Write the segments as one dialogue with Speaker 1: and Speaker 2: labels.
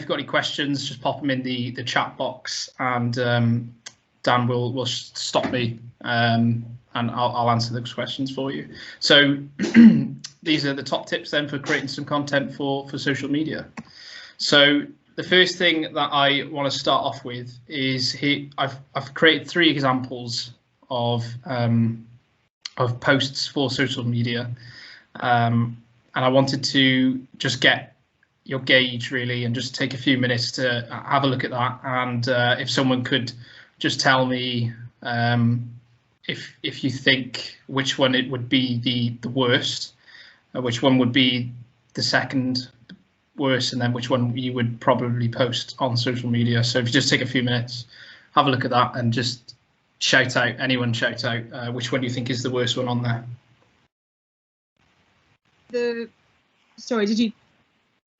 Speaker 1: you've got any questions, just pop them in the chat box, and Dan will stop me, and I'll answer those questions for you. So these are the top tips then for creating some content for social media. So the first thing that I want to start off with is I've created 3 examples of posts for social media, and I wanted to just get your gauge really, and just take a few minutes to have a look at that. And if someone could just tell me if you think which one it would be the worst, which one would be the second worst, and then which one you would probably post on social media. So if you just take a few minutes, have a look at that, and just shout out which one you think is the worst one on there.
Speaker 2: Sorry, did you?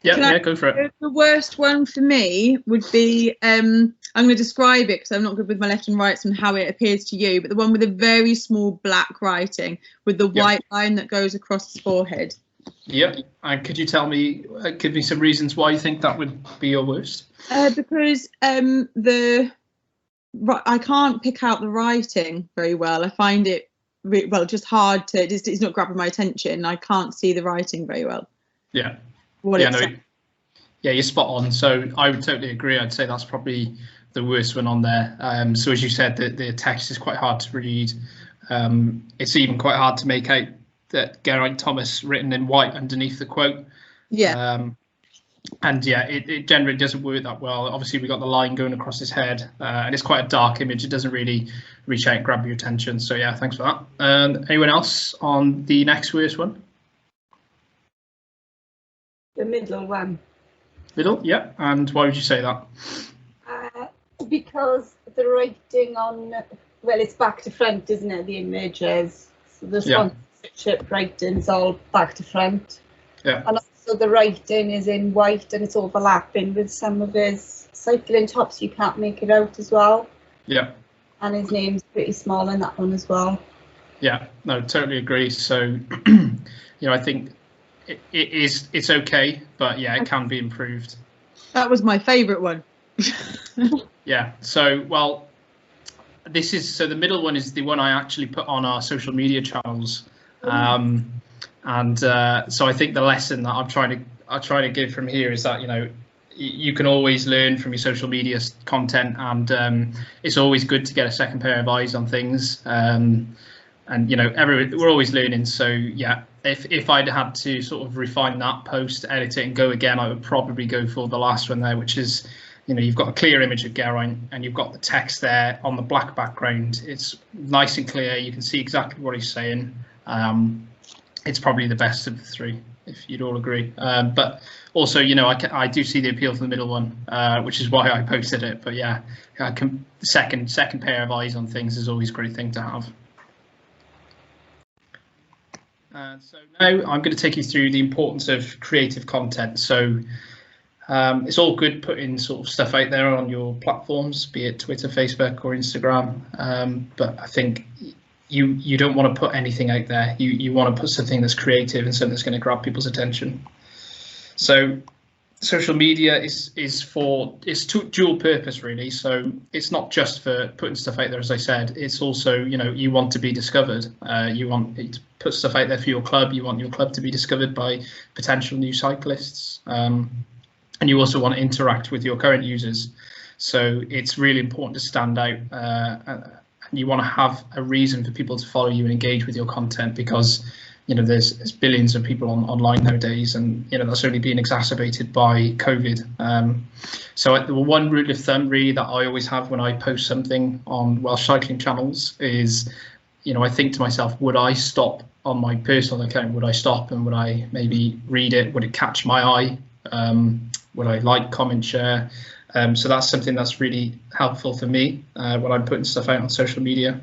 Speaker 1: Yeah, go for it.
Speaker 2: The worst one for me would be, I'm going to describe it because I'm not good with my left and rights and how it appears to you, but the one with a very small black writing with the white line that goes across his forehead. Yeah,
Speaker 1: and could you tell me, give me some reasons why you think that would be your worst?
Speaker 2: Because I can't pick out the writing very well. I find it just hard to. It's not grabbing my attention. I can't see the writing very well.
Speaker 1: Yeah. You're spot on. So I would totally agree. I'd say that's probably the worst one on there. So as you said, the text is quite hard to read. It's even quite hard to make out that Geraint Thomas written in white underneath the quote.
Speaker 2: Yeah.
Speaker 1: And yeah, it generally doesn't work that well. Obviously, we got the line going across his head, and it's quite a dark image. It doesn't really reach out and grab your attention. So yeah, thanks for that. Anyone else on the next worst one?
Speaker 3: The middle one.
Speaker 1: Middle, yeah. And why would you say that?
Speaker 3: Because the writing on, well, it's back to front, isn't it? The images. So the sponsorship writing is all back to front.
Speaker 1: Yeah.
Speaker 3: And also the writing is in white and it's overlapping with some of his cycling tops. You can't make it out as well.
Speaker 1: Yeah.
Speaker 3: And his name's pretty small in that one as well.
Speaker 1: Yeah, no, totally agree. So, I think it's okay, but yeah, it can be improved.
Speaker 2: That was my favourite one.
Speaker 1: Yeah, so well, the middle one is the one I actually put on our social media channels, so I think the lesson that I'm trying to give from here is that you can always learn from your social media content, and it's always good to get a second pair of eyes on things, and we're always learning. So yeah, if I'd had to sort of refine that post, edit it and go again, I would probably go for the last one there, which is you've got a clear image of Geraint and you've got the text there on the black background. It's nice and clear, you can see exactly what he's saying. It's probably the best of the 3, if you'd all agree, but also I do see the appeal for the middle one, which is why I posted it. But yeah, second pair of eyes on things is always a great thing to have. So now I'm going to take you through the importance of creative content. So it's all good putting sort of stuff out there on your platforms, be it Twitter, Facebook or Instagram, but I think you don't want to put anything out there. You want to put something that's creative and something that's going to grab people's attention. So social media is dual purpose really. So it's not just for putting stuff out there, as I said. It's also you want to be discovered. You want to put stuff out there for your club. You want your club to be discovered by potential new cyclists, and you also want to interact with your current users. So it's really important to stand out, and you want to have a reason for people to follow you and engage with your content, because there's billions of people online nowadays, and that's only being exacerbated by COVID. So the one rule of thumb really that I always have when I post something on Welsh cycling channels is, I think to myself, would I stop on my personal account? Would I stop and would I maybe read it? Would it catch my eye? Would I like, comment, share? So that's something that's really helpful for me when I'm putting stuff out on social media.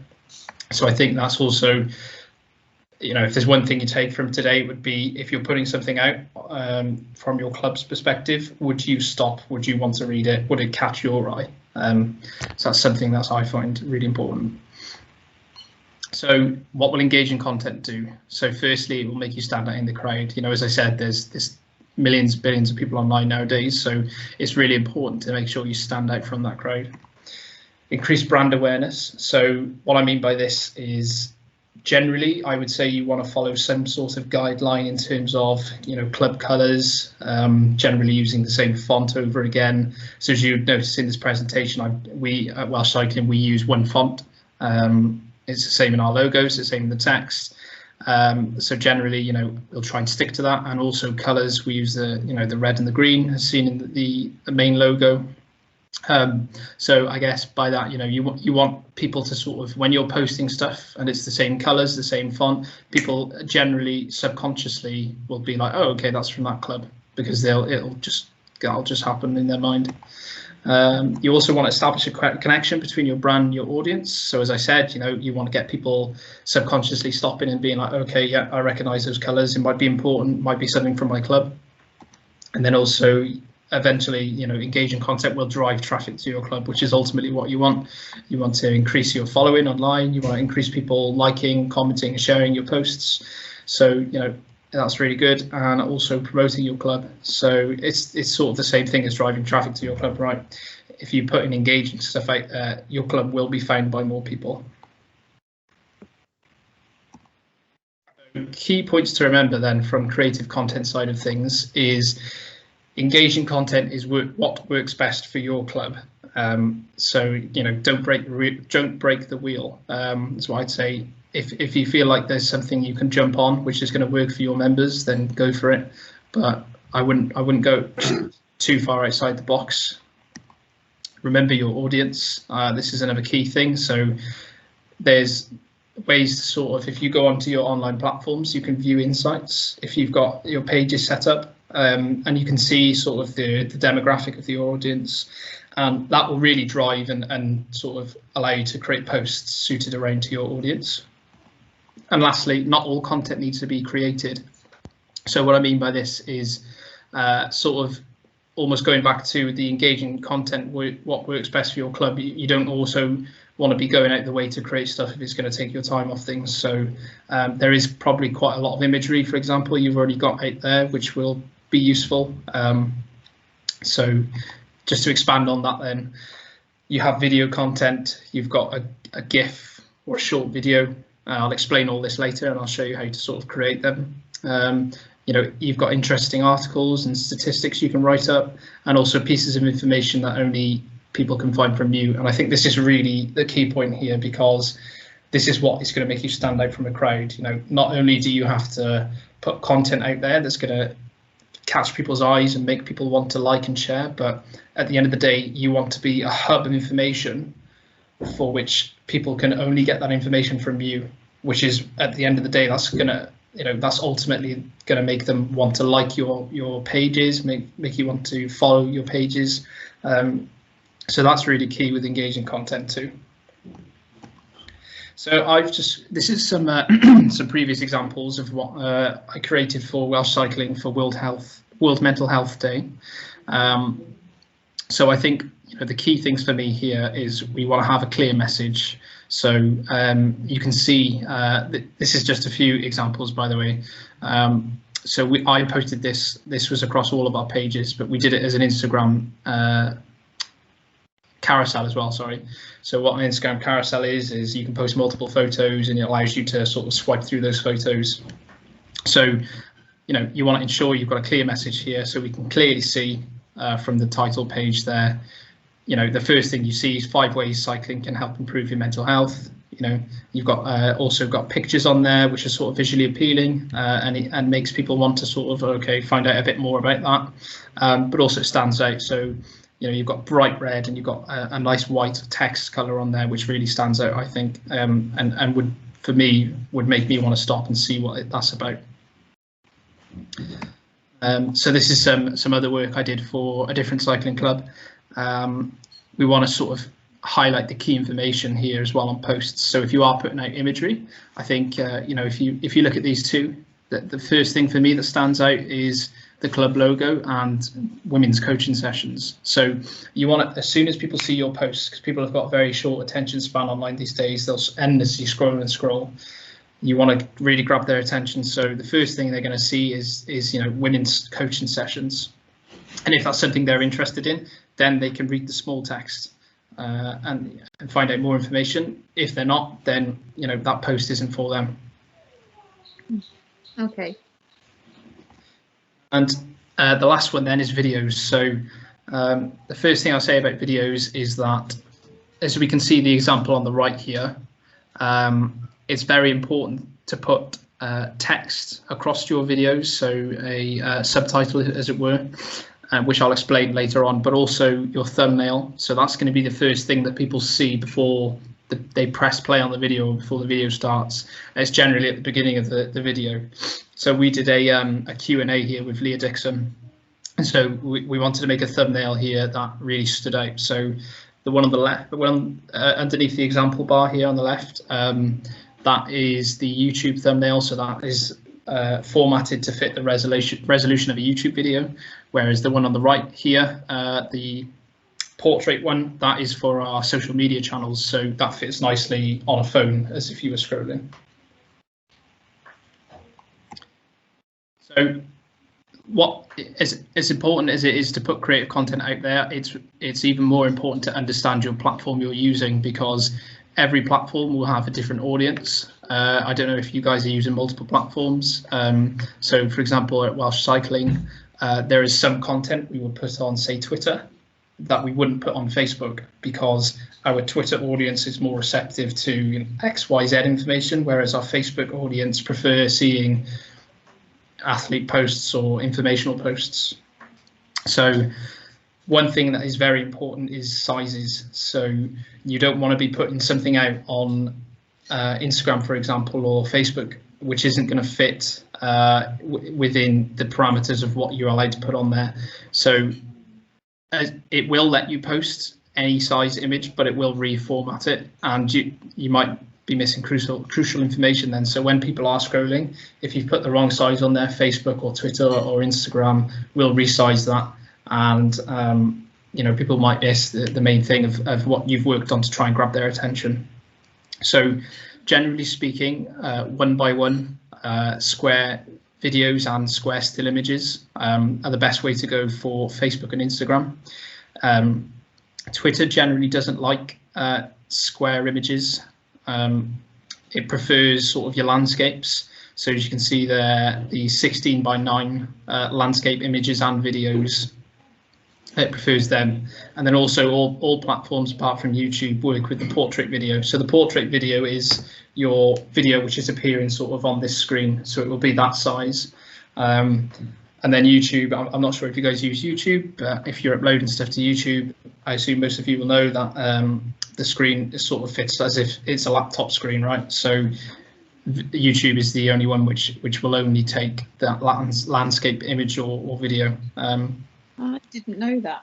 Speaker 1: So I think that's also, if there's one thing you take from today, it would be, if you're putting something out from your club's perspective, would you stop? Would you want to read it? Would it catch your eye? So that's something that I find really important. So what will engaging content do? So firstly, it will make you stand out in the crowd. As I said, there's this millions, billions of people online nowadays. So it's really important to make sure you stand out from that crowd. Increase brand awareness. So what I mean by this is, generally, I would say you want to follow some sort of guideline in terms of, club colours, generally using the same font over again. So as you notice in this presentation, we at Welsh Cycling, we use one font. It's the same in our logos, it's the same in the text. So generally, we'll try and stick to that. And also colours, we use the, the red and the green as seen in the main logo. So I guess by that, you want people to sort of, when you're posting stuff and it's the same colors, the same font, people generally subconsciously will be like, oh, okay, that's from that club, because it'll just happen in their mind. You also want to establish a connection between your brand and your audience. So as I said, you want to get people subconsciously stopping and being like, okay, yeah, I recognize those colors. It might be important, might be something from my club. And then also eventually, engaging content will drive traffic to your club, which is ultimately what you want. You want to increase your following online. You want to increase people liking, commenting, sharing your posts. So, that's really good. And also promoting your club. So it's sort of the same thing as driving traffic to your club, right? If you put in engaging stuff out there, your club will be found by more people. Key points to remember then from creative content side of things is engaging content is what works best for your club. So don't break the wheel. That's what I'd say. If you feel like there's something you can jump on which is going to work for your members, then go for it. But I wouldn't go too far outside the box. Remember your audience. This is another key thing. So there's ways to sort of, if you go onto your online platforms, you can view insights. If you've got your pages set up, and you can see sort of the demographic of the audience, and that will really drive and sort of allow you to create posts suited around to your audience. And lastly, not all content needs to be created. So what I mean by this is sort of almost going back to the engaging content, what works best for your club. You don't also want to be going out the way to create stuff if it's going to take your time off things. So there is probably quite a lot of imagery, for example, you've already got out there, which will be useful. So just to expand on that, then you have video content, you've got a GIF or a short video. I'll explain all this later and I'll show you how to sort of create them. You've got interesting articles and statistics you can write up, and also pieces of information that only people can find from you. And I think this is really the key point here, because this is what is going to make you stand out from a crowd. Not only do you have to put content out there that's going to catch people's eyes and make people want to like and share, but at the end of the day, you want to be a hub of information for which people can only get that information from you, which is, at the end of the day, that's gonna, that's ultimately gonna make them want to like your pages, make you want to follow your pages. So that's really key with engaging content too. So this is some some previous examples of what I created for Welsh Cycling for World Mental Health Day. So I think the key things for me here is we want to have a clear message. So you can see this is just a few examples, by the way. So I posted this. This was across all of our pages, but we did it as an Instagram carousel as well, sorry. So what an Instagram carousel is you can post multiple photos and it allows you to sort of swipe through those photos. So, you want to ensure you've got a clear message here, so we can clearly see from the title page there, the first thing you see is 5 ways cycling can help improve your mental health. You've got also got pictures on there which are sort of visually appealing and makes people want to sort of find out a bit more about that, but also stands out. So you've got bright red and you've got a nice white text color on there, which really stands out, I think, and would, for me, would make me want to stop and see what that's about. So this is some other work I did for a different cycling club. We want to sort of highlight the key information here as well on posts. So if you are putting out imagery, I think if you look at these two, the first thing for me that stands out is the club logo and women's coaching sessions. So you want to, as soon as people see your posts, because people have got very short attention span online these days, they'll endlessly scroll and scroll. you want to really grab their attention. So the first thing they're going to see is women's coaching sessions, and if that's something they're interested in, then they can read the small text and find out more information. If they're not, then that post isn't for them.
Speaker 2: Okay.
Speaker 1: And the last one then is videos. So the first thing I'll say about videos is that, as we can see the example on the right here, it's very important to put text across your videos, so a subtitle, as it were, which I'll explain later on, but also your thumbnail. So that's going to be the first thing that people see before they press play on the video, before the video starts. It's generally at the beginning of the video. So we did a Q&A here with Leah Dixon, and so we wanted to make a thumbnail here that really stood out. So the one on the left, the one underneath the example bar here on the left, that is the YouTube thumbnail. So that is formatted to fit the resolution of a YouTube video, whereas the one on the right here, the portrait one, that is for our social media channels. So that fits nicely on a phone as if you were scrolling. So what is as important as it is to put creative content out there, it's even more important to understand your platform you're using, because every platform will have a different audience. I don't know if you guys are using multiple platforms. So for example, at Welsh Cycling, there is some content we will put on, say, Twitter, that we wouldn't put on Facebook, because our Twitter audience is more receptive to XYZ information, whereas our Facebook audience prefer seeing athlete posts or informational posts. So one thing that is very important is sizes. So you don't want to be putting something out on Instagram, for example, or Facebook, which isn't going to fit within the parameters of what you're allowed to put on there. So it will let you post any size image, but it will reformat it, and you might be missing crucial information then. So when people are scrolling, if you've put the wrong size on there, Facebook or Twitter or Instagram will resize that, and people might miss the main thing of what you've worked on to try and grab their attention. So generally speaking, 1x1 square videos and square still images are the best way to go for Facebook and Instagram. Twitter generally doesn't like square images. It prefers sort of your landscapes. So as you can see there, the 16:9 landscape images and videos, it prefers them. And then also all platforms apart from YouTube work with the portrait video. So the portrait video is your video which is appearing sort of on this screen, so it will be that size. And then YouTube, I'm not sure if you guys use YouTube, but if you're uploading stuff to YouTube, I assume most of you will know that the screen sort of fits as if it's a laptop screen, right? So YouTube is the only one which will only take that landscape image or video.
Speaker 2: I didn't know that.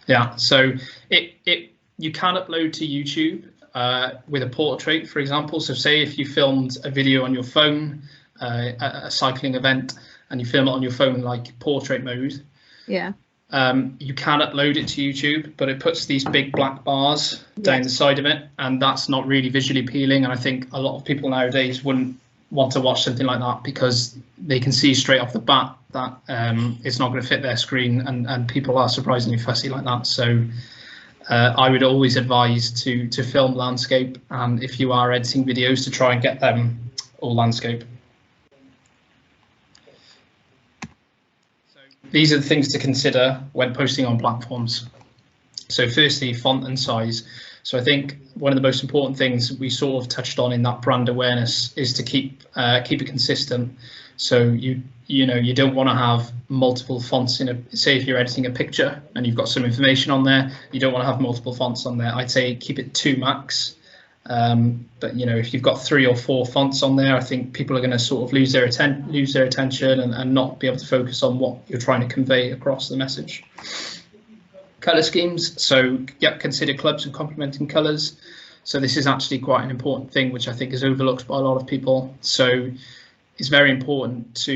Speaker 1: Yeah, so you can upload to YouTube with a portrait, for example. So say if you filmed a video on your phone, a cycling event, and you film it on your phone like portrait mode,
Speaker 2: yeah,
Speaker 1: you can upload it to YouTube, but it puts these big black bars down the side of it, and that's not really visually appealing. And I think a lot of people nowadays wouldn't want to watch something like that, because they can see straight off the bat that it's not going to fit their screen, and people are surprisingly fussy like that. So I would always advise to film landscape, and if you are editing videos, to try and get them all landscape. So these are the things to consider when posting on platforms. So firstly, font and size. So I think one of the most important things we sort of touched on in that brand awareness is to keep it consistent. So you don't want to have multiple fonts in a, say if you're editing a picture and you've got some information on there, you don't want to have multiple fonts on there. I'd say keep it 2 max. But if you've got 3 or 4 fonts on there, I think people are going to sort of lose their attention and not be able to focus on what you're trying to convey across the message. Colour schemes. So consider clubs and complementing colours. So this is actually quite an important thing, which I think is overlooked by a lot of people. So it's very important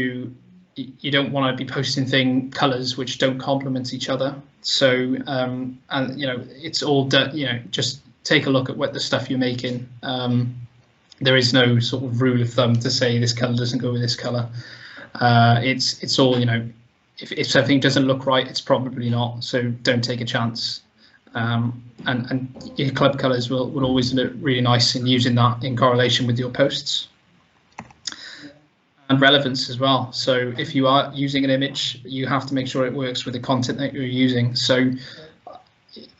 Speaker 1: you don't want to be posting colours which don't complement each other. So and it's all done, just take a look at what the stuff you're making. There is no sort of rule of thumb to say this colour doesn't go with this colour. It's all, you know, if something doesn't look right, it's probably not. So don't take a chance. And your club colours will always look really nice in using that in correlation with your posts. And relevance as well. So if you are using an image, you have to make sure it works with the content that you're using. So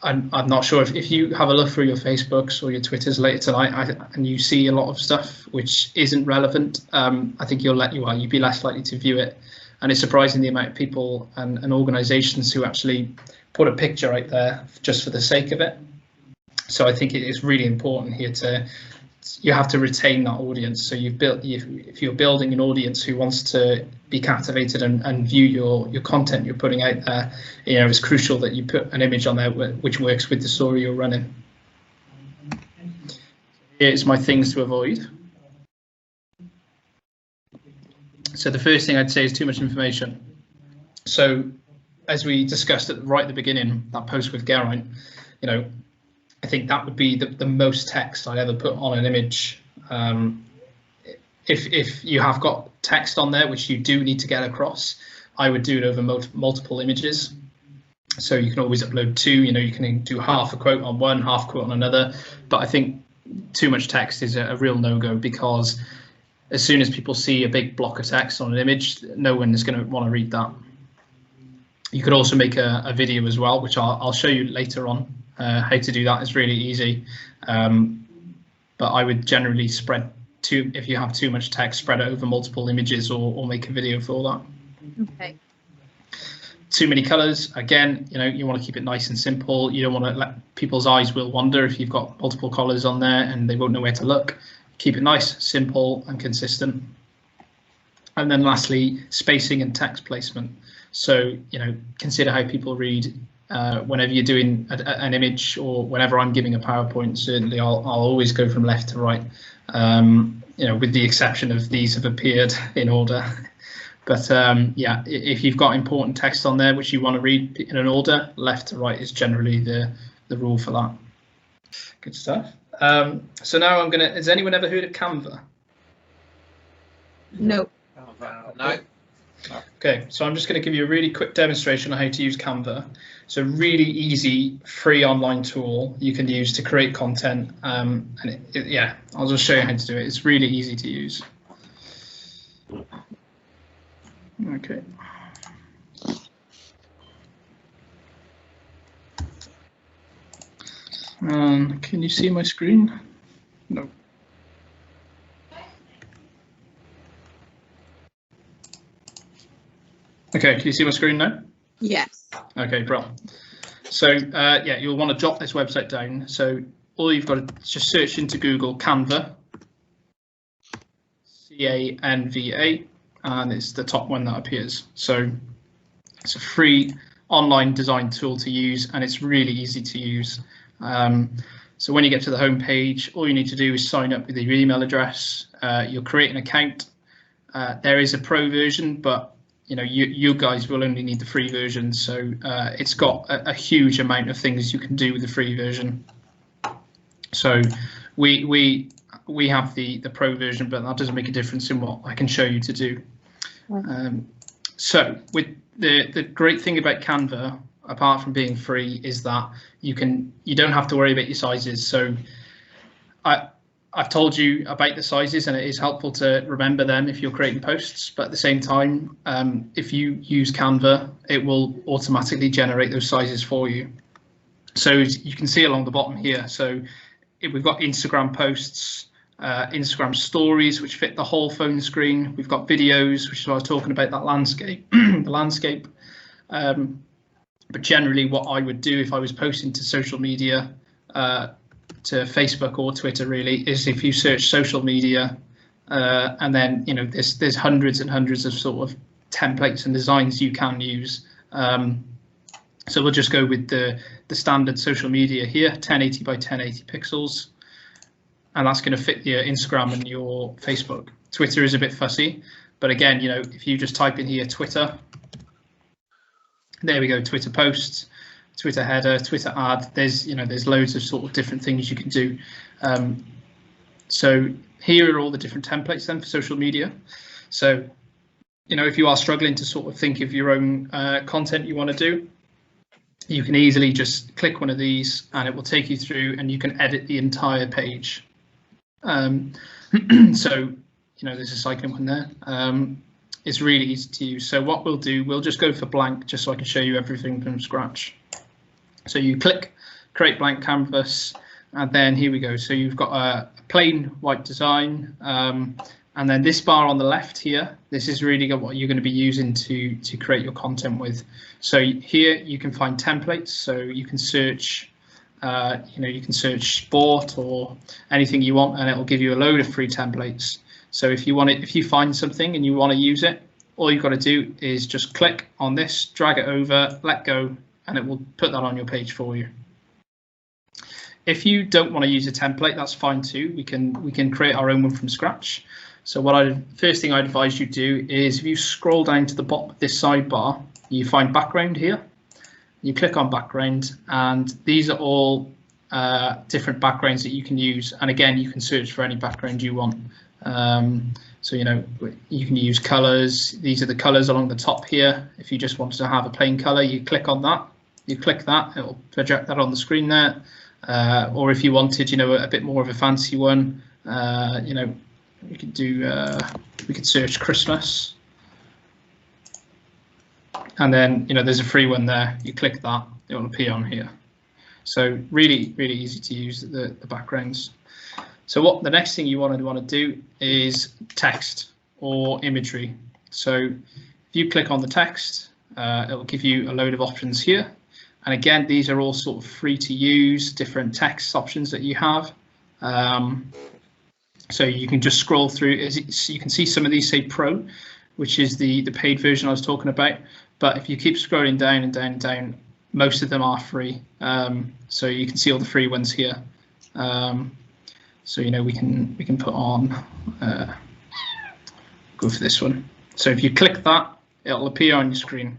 Speaker 1: I'm not sure if you have a look through your Facebooks or your Twitters later tonight and you see a lot of stuff which isn't relevant, I think you'd be less likely to view it. And it's surprising the amount of people and organisations who actually put a picture out there just for the sake of it. So I think it is really important here you have to retain that audience. So if you're building an audience who wants to be captivated and view your content you're putting out there, you know, it's crucial that you put an image on there which works with the story you're running. Here's my things to avoid. So the first thing I'd say is too much information. So as we discussed right at the beginning, that post with Geraint, you know, I think that would be the most text I'd ever put on an image. If you have got text on there, which you do need to get across, I would do it over multiple images. So you can always upload two, you know, you can do half a quote on one, half quote on another. But I think too much text is a real no-go, because as soon as people see a big block of text on an image, no one is going to want to read that. You could also make a video as well, which I'll show you later on. How to do that is really easy, but I would generally if you have too much text, spread it over multiple images or make a video for that.
Speaker 2: Okay.
Speaker 1: Too many colours, again, you know, you want to keep it nice and simple. You don't want to let people's eyes will wander if you've got multiple colours on there and they won't know where to look. Keep it nice, simple and consistent. And then lastly, spacing and text placement. So, you know, consider how people read. Whenever you're doing an image, or whenever I'm giving a PowerPoint, certainly I'll always go from left to right, you know, with the exception of these have appeared in order. But yeah, if you've got important text on there which you want to read in an order, left to right is generally the rule for that. Good stuff. So now has anyone ever heard of Canva?
Speaker 2: No.
Speaker 4: No.
Speaker 1: Okay, so I'm just going to give you a really quick demonstration on how to use Canva. It's a really easy, free online tool you can use to create content. And yeah, I'll just show you how to do it. It's really easy to use. Okay. Can you see my screen? No. Okay, can you see my screen now?
Speaker 2: Yes.
Speaker 1: Okay, bro. So yeah, you'll want to jot this website down. So all you've got to just search into Google Canva, C-A-N-V-A, and it's the top one that appears. So it's a free online design tool to use, and it's really easy to use. So when you get to the home page, all you need to do is sign up with your email address. You'll create an account. There is a pro version, but you know, you guys will only need the free version, so it's got a huge amount of things you can do with the free version. So we have the pro version, but that doesn't make a difference in what I can show you to do. So with the great thing about Canva, apart from being free, is that you don't have to worry about your sizes. So I've told you about the sizes, and it is helpful to remember them if you're creating posts, but at the same time, if you use Canva, it will automatically generate those sizes for you. So you can see along the bottom here, so we've got Instagram posts, Instagram stories, which fit the whole phone screen. We've got videos, which is what I was talking about, that landscape, the landscape. But generally what I would do if I was posting to social media, to Facebook or Twitter, really, is if you search social media, and then, you know, there's hundreds and hundreds of sort of templates and designs you can use. So we'll just go with the standard social media here, 1080 by 1080 pixels, and that's going to fit your Instagram and your Facebook. Twitter is a bit fussy, but again, you know, if you just type in here Twitter, there we go, Twitter posts, Twitter header, Twitter ad, there's loads of sort of different things you can do. So here are all the different templates then for social media. So, you know, if you are struggling to sort of think of your own content you want to do, you can easily just click one of these and it will take you through and you can edit the entire page. So, you know, there's a cycling one there. It's really easy to use. So what we'll do, we'll just go for blank just so I can show you everything from scratch. So you click create blank canvas, and then here we go. So you've got a plain white design, and then this bar on the left here, this is really what you're going to be using to create your content with. So here you can find templates, so you can search, you know, you can search sport or anything you want, and it will give you a load of free templates. So if you want it, if you find something and you want to use it, all you've got to do is just click on this, drag it over, let go, and it will put that on your page for you. If you don't want to use a template, that's fine too. We can create our own one from scratch. So first thing I'd advise you do is if you scroll down to the bottom of this sidebar, you find background here. You click on background, and these are all different backgrounds that you can use. And again, you can search for any background you want. So, you know, you can use colors. These are the colors along the top here. If you just wanted to have a plain color, you click on that. You click that, it will project that on the screen there. Or if you wanted, you know, a bit more of a fancy one, you know, we could do, we could search Christmas. And then, you know, there's a free one there. You click that, it will appear on here. So really, really easy to use the backgrounds. So what the next thing you want to do is text or imagery. So if you click on the text, it will give you a load of options here. And again, these are all sort of free to use, different text options that you have. So you can just scroll through. You can see some of these say Pro, which is the paid version I was talking about. But if you keep scrolling down and down and down, most of them are free. So you can see all the free ones here. So, you know, we can put on, go for this one. So if you click that, it'll appear on your screen.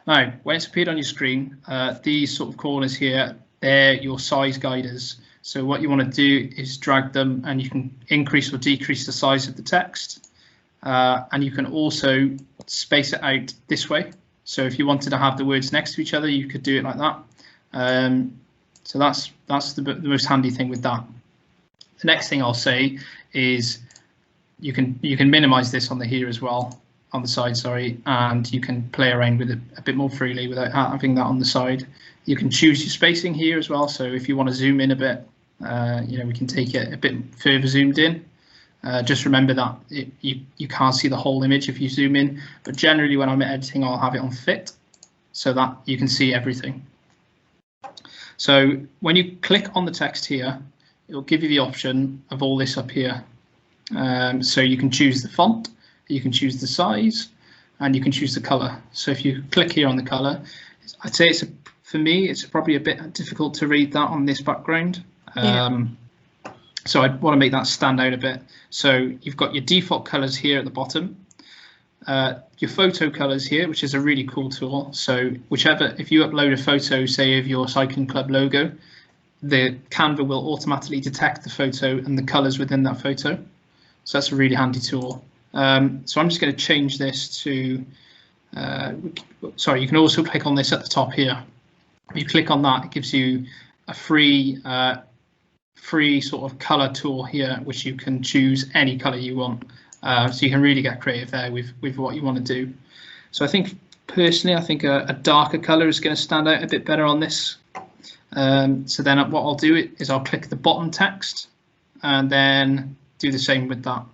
Speaker 1: Now, when it's appeared on your screen, these sort of corners here, they're your size guiders. So what you want to do is drag them, and you can increase or decrease the size of the text. And you can also space it out this way. So if you wanted to have the words next to each other, you could do it like that. So that's the most handy thing with that. The next thing I'll say is you can minimize this on the here as well, on the side, sorry, and you can play around with it a bit more freely without having that on the side. You can choose your spacing here as well. So if you want to zoom in a bit, you know, we can take it a bit further zoomed in. Just remember that you can't see the whole image if you zoom in, but generally when I'm editing, I'll have it on fit so that you can see everything. So when you click on the text here, it will give you the option of all this up here. So you can choose the font, you can choose the size, and you can choose the color. So if you click here on the color, I'd say for me, it's probably a bit difficult to read that on this background. So I want to make that stand out a bit. So you've got your default colors here at the bottom, your photo colors here, which is a really cool tool. So if you upload a photo, say of your cycling club logo, the Canva will automatically detect the photo and the colors within that photo. So that's a really handy tool. So I'm just going to change this to, sorry, you can also click on this at the top here. If you click on that, it gives you a free sort of color tool here, which you can choose any color you want. So you can really get creative there with what you want to do. So I think personally, I think a darker color is going to stand out a bit better on this. So then what I'll do is I'll click the bottom text and then do the same with that.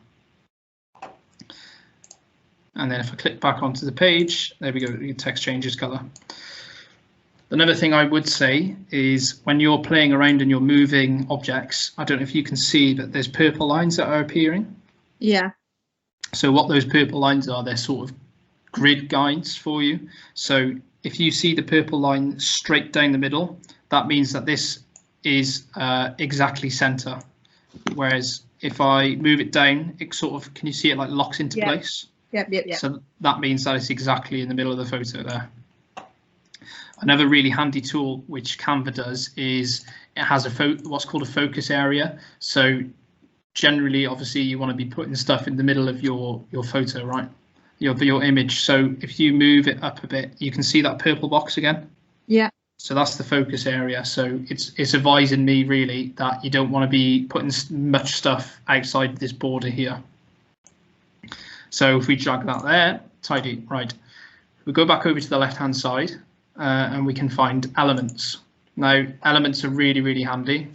Speaker 1: And then if I click back onto the page, there we go, the text changes color. Another thing I would say is when you're playing around and you're moving objects, I don't know if you can see, but there's purple lines that are appearing.
Speaker 2: Yeah.
Speaker 1: So what those purple lines are, they're sort of grid guides for you. So if you see the purple line straight down the middle, that means that this is exactly center. Whereas if I move it down, it sort of, can you see it like locks into place?
Speaker 2: Yep.
Speaker 1: So that means that it's exactly in the middle of the photo there. Another really handy tool which Canva does is it has what's called a focus area. So generally, obviously, you want to be putting stuff in the middle of your photo, right? Your image. So if you move it up a bit, you can see that purple box again.
Speaker 2: Yeah.
Speaker 1: So that's the focus area. So it's advising me really that you don't want to be putting much stuff outside this border here. So if we drag that there, tidy, right. We go back over to the left-hand side and we can find elements. Now, elements are really, really handy.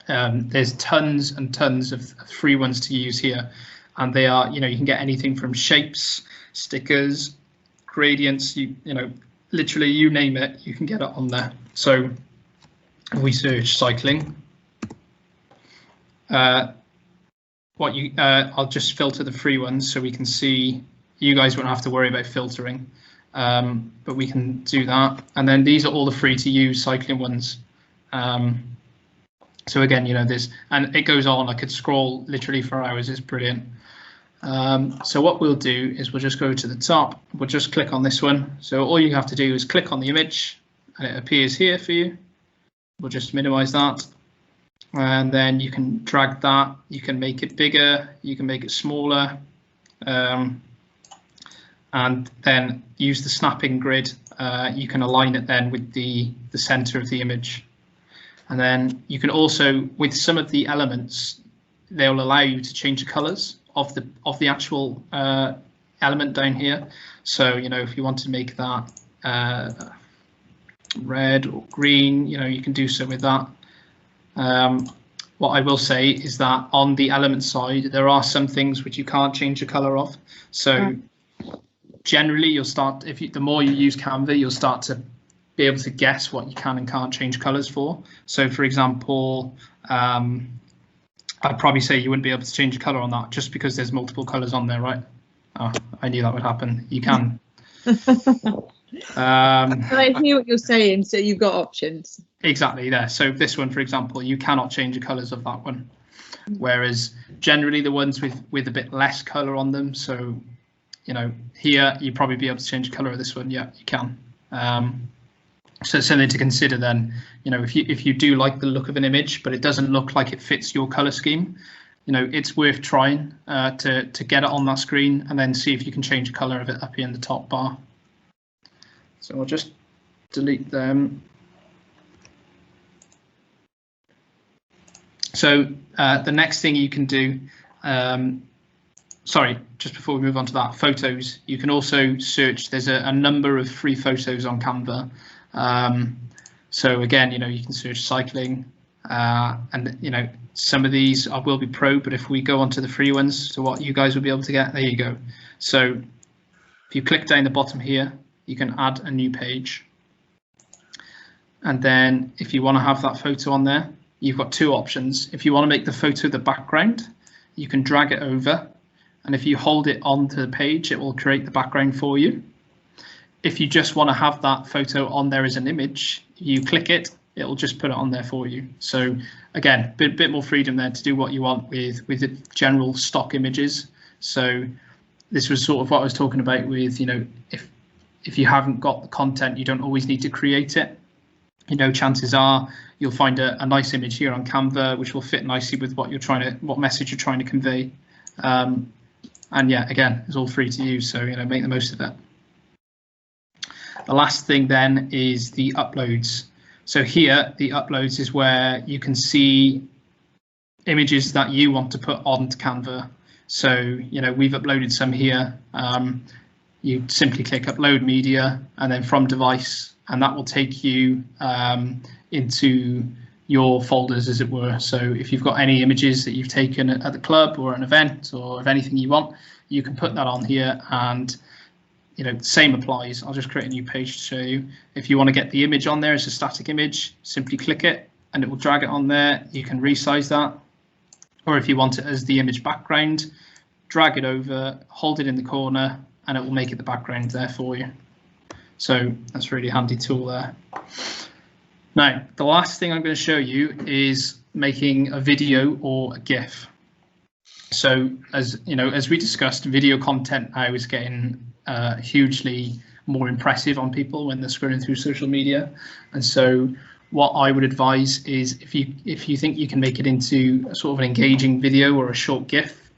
Speaker 1: There's tons and tons of free ones to use here. And they are, you can get anything from shapes, stickers, gradients, you know, literally you name it, you can get it on there. So if we search cycling, I'll just filter the free ones so we can see. You guys won't have to worry about filtering, but we can do that. And then these are all the free to use cycling ones. So again, there's, and it goes on. I could scroll literally for hours. It's brilliant. So what we'll do is we'll just go to the top. We'll just click on this one. So all you have to do is click on the image and it appears here for you. We'll just minimize that. And then you can drag that. You can make it bigger. You can make it smaller. And then use the snapping grid. You can align it then with the center of the image. And then you can also, with some of the elements, they'll allow you to change the colors of the actual element down here. So if you want to make that red or green, you can do so with that. What I will say is that on the element side, there are some things which you can't change the color of. So generally, you'll start, the more you use Canva, you'll start to be able to guess what you can and can't change colors for. So for example, I'd probably say you wouldn't be able to change the color on that just because there's multiple colors on there, right? Oh, I knew that would happen. You can.
Speaker 2: But I hear what you're saying, so you've got options. Exactly
Speaker 1: there. So this one, for example, you cannot change the colors of that one. Whereas generally the ones with a bit less color on them, so here you'd probably be able to change the color of this one. Yeah, you can. So it's something to consider then, if you do like the look of an image, but it doesn't look like it fits your color scheme, it's worth trying to get it on that screen and then see if you can change the color of it up here in the top bar. So I'll just delete them. So the next thing you can do, sorry, just before we move on to that, photos, you can also search, there's a number of free photos on Canva. So again, you can search cycling and, some of these will be pro, but if we go onto the free ones, so what you guys will be able to get, there you go. So if you click down the bottom here, you can add a new page. And then if you want to have that photo on there, you've got two options. If you want to make the photo the background, you can drag it over. And if you hold it onto the page, it will create the background for you. If you just want to have that photo on there as an image, you click it, it'll just put it on there for you. So again, bit more freedom there to do what you want with the general stock images. So this was sort of what I was talking about with, if you haven't got the content, you don't always need to create it. Chances are you'll find a nice image here on Canva, which will fit nicely with what message you're trying to convey. And yeah, again, it's all free to use, so make the most of it. The last thing then is the uploads. So here, the uploads is where you can see images that you want to put onto Canva. So, we've uploaded some here. You simply click upload media and then from device, and that will take you into your folders, as it were. So if you've got any images that you've taken at the club or an event or of anything you want, you can put that on here, and same applies. I'll just create a new page to show you. If you want to get the image on there as a static image, simply click it and it will drag it on there. You can resize that, or if you want it as the image background, drag it over, hold it in the corner, and it will make it the background there for you. So that's a really handy tool there. Now, the last thing I'm going to show you is making a video or a GIF. So as we discussed, video content now is getting hugely more impressive on people when they're scrolling through social media. And so what I would advise is if you think you can make it into a sort of an engaging video or a short GIF,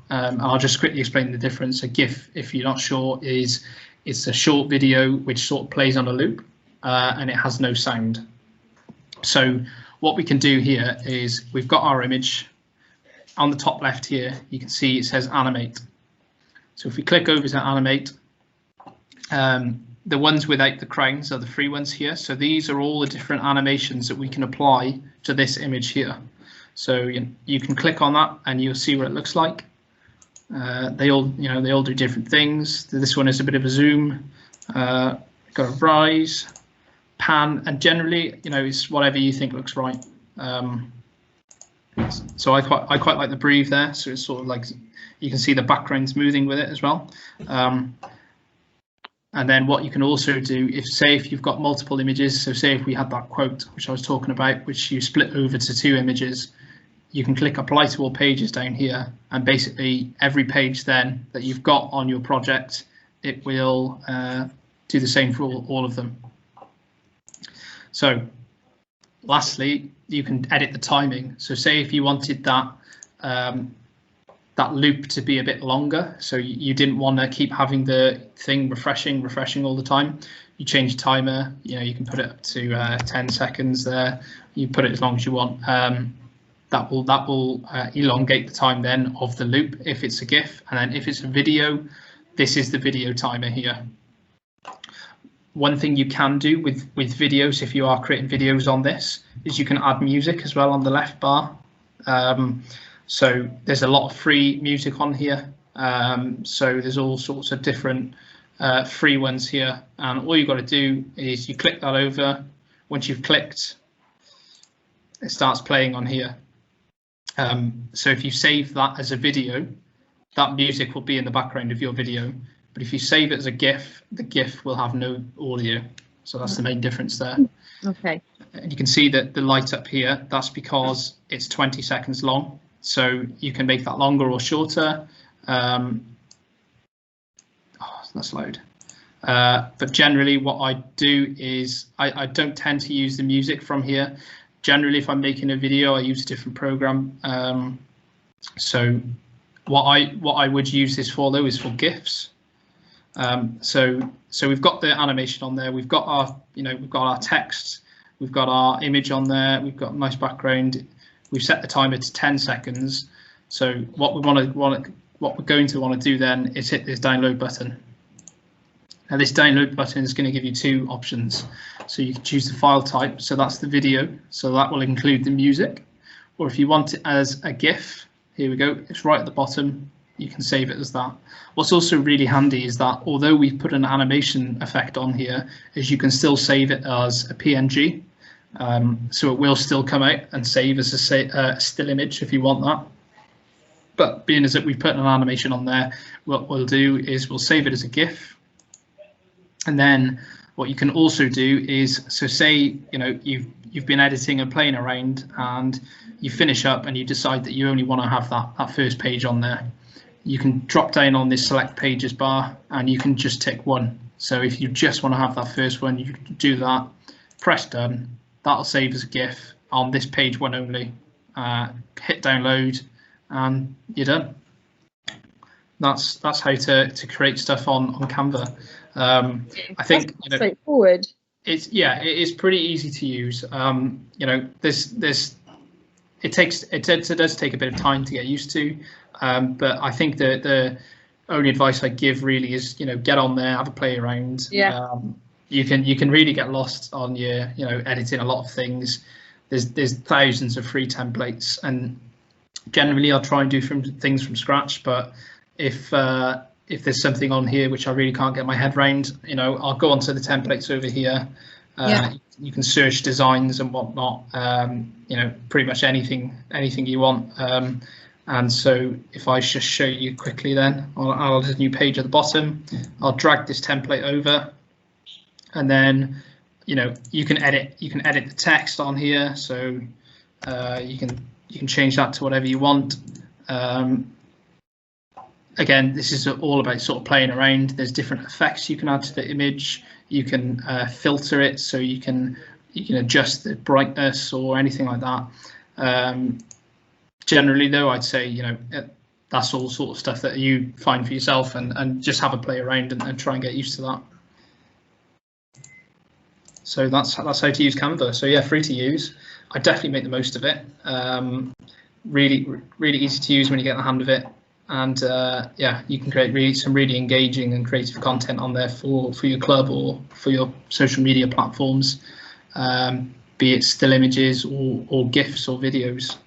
Speaker 1: I'll just quickly explain the difference. A GIF, if you're not sure, it's a short video which sort of plays on a loop and it has no sound. So what we can do here is we've got our image. On the top left here, you can see it says animate. So if we click over to animate, the ones without the crowns are the free ones here. So these are all the different animations that we can apply to this image here. So you can click on that and you'll see what it looks like. They all do different things. This one is a bit of a zoom, got a rise, pan, and generally, it's whatever you think looks right. So I quite like the breathe there. So it's sort of like you can see the background smoothing with it as well. And then what you can also do, if you've got multiple images, so say if we had that quote which I was talking about, which you split over to 2 images, you can click apply to all pages down here, and basically every page then that you've got on your project, it will do the same for all of them. So lastly, you can edit the timing. So say if you wanted that that loop to be a bit longer, so you didn't want to keep having the thing refreshing all the time, you change timer. You can put it up to 10 seconds there. You put it as long as you want. That will elongate the time then of the loop if it's a GIF, and then if it's a video, this is the video timer here. One thing you can do with videos, if you are creating videos on this, is you can add music as well on the left bar. So there's a lot of free music on here. So there's all sorts of different free ones here, and all you've got to do is you click that over. Once you've clicked, it starts playing on here. So if you save that as a video, that music will be in the background of your video. But if you save it as a GIF, the GIF will have no audio. So that's the main difference there.
Speaker 2: Okay.
Speaker 1: And you can see that the light up here, that's because it's 20 seconds long. So you can make that longer or shorter. That's loud. But generally what I do is I don't tend to use the music from here. Generally, if I'm making a video, I use a different program. So what I would use this for though is for GIFs. So we've got the animation on there. We've got our text. We've got our image on there. We've got a nice background. We've set the timer to 10 seconds. So what we're going to want to do then is hit this download button. Now this download button is going to give you 2 options. So you can choose the file type. So that's the video. So that will include the music. Or if you want it as a GIF, here we go. It's right at the bottom. You can save it as that. What's also really handy is that although we've put an animation effect on here, is you can still save it as a PNG. So it will still come out and save as a still image if you want that. But being as that we've put an animation on there, what we'll do is we'll save it as a GIF. And then what you can also do is, so say you've been editing and playing around and you finish up and you decide that you only want to have that first page on there. You can drop down on this select pages bar and you can just tick 1. So if you just want to have that first one, you can do that, press done. That'll save as a GIF on this page 1 only. Hit download and you're done. That's how to create stuff on Canva. I think
Speaker 2: straightforward.
Speaker 1: It is pretty easy to use. It does take a bit of time to get used to, but I think the only advice I give really is get on there, have a play around.
Speaker 2: Yeah.
Speaker 1: You can really get lost on your editing a lot of things. There's thousands of free templates, and generally I'll try and do things from scratch. But if there's something on here which I really can't get my head around, I'll go onto the templates over here. You can search designs and whatnot. Pretty much anything you want. And so if I just show you quickly, then I'll add a new page at the bottom. I'll drag this template over, and then you can edit the text on here. So you can change that to whatever you want. Again, this is all about sort of playing around. There's different effects you can add to the image. You can filter it, so you can you can adjust the brightness or anything like that. Generally, though, I'd say, you know, that's all sort of stuff that you find for yourself, and just have a play around and try and get used to that. So that's how to use Canva. So yeah, free to use. I definitely make the most of it. Really easy to use when you get the hand of it. And yeah, you can create some really engaging and creative content on there for your club or for your social media platforms, be it still images or GIFs or videos.